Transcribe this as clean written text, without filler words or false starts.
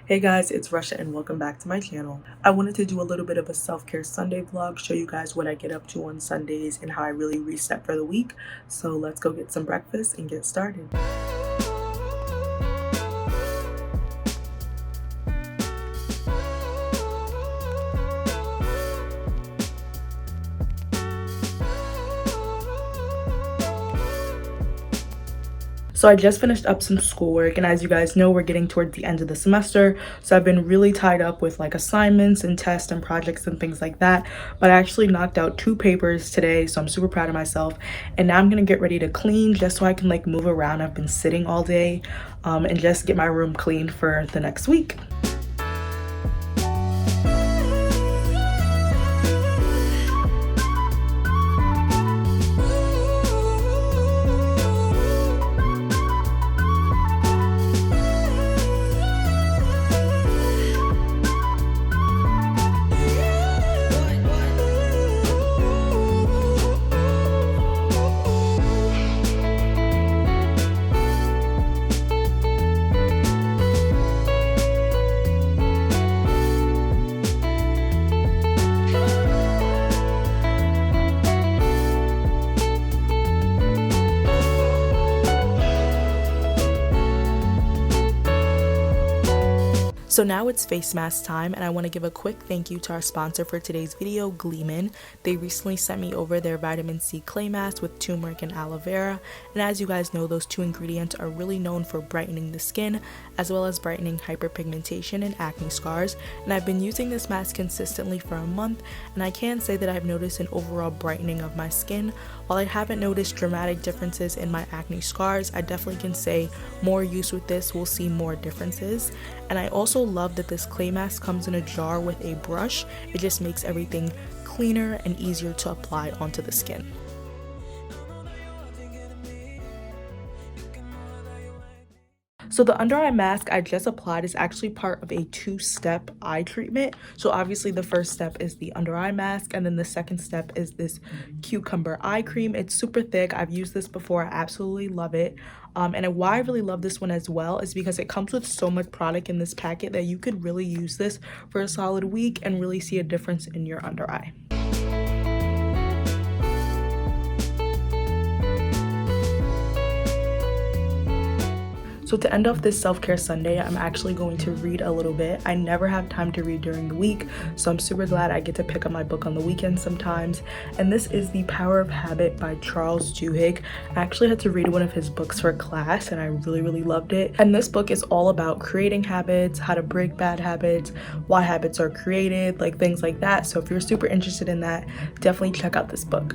Hey guys, it's Russia and welcome back to my channel. I wanted to do a little bit of a self-care Sunday vlog, show you guys what I get up to on Sundays and how I really reset for the week. So let's go get some breakfast and get started. So I just finished up some schoolwork, and as you guys know, we're getting towards the end of the semester. So I've been really tied up with like assignments and tests and projects and things like that. But I actually knocked out 2 papers today, so I'm super proud of myself. And now I'm gonna get ready to clean just so I can like move around. I've been sitting all day and just get my room clean for the next week. So now it's face mask time, and I want to give a quick thank you to our sponsor for today's video, Gleeman. They recently sent me over their vitamin C clay mask with turmeric and aloe vera, and as you guys know, those 2 ingredients are really known for brightening the skin as well as brightening hyperpigmentation and acne scars. And I've been using this mask consistently for a month, and I can say that I've noticed an overall brightening of my skin. While I haven't noticed dramatic differences in my acne scars, I definitely can say more use with this will see more differences. And I also love that this clay mask comes in a jar with a brush. It just makes everything cleaner and easier to apply onto the skin. So the under eye mask I just applied is actually part of a 2-step eye treatment. So obviously the first step is the under eye mask, and then the second step is this cucumber eye cream. It's super thick. I've used this before. I absolutely love it. And why I really love this one as well is because it comes with so much product in this packet that you could really use this for a solid week and really see a difference in your under eye. So to end off this self-care Sunday, I'm actually going to read a little bit. I never have time to read during the week, so I'm super glad I get to pick up my book on the weekend sometimes. And this is The Power of Habit by Charles Duhigg. I actually had to read one of his books for class, and I really loved it. And this book is all about creating habits, how to break bad habits, why habits are created, like things like that. So if you're super interested in that, definitely check out this book.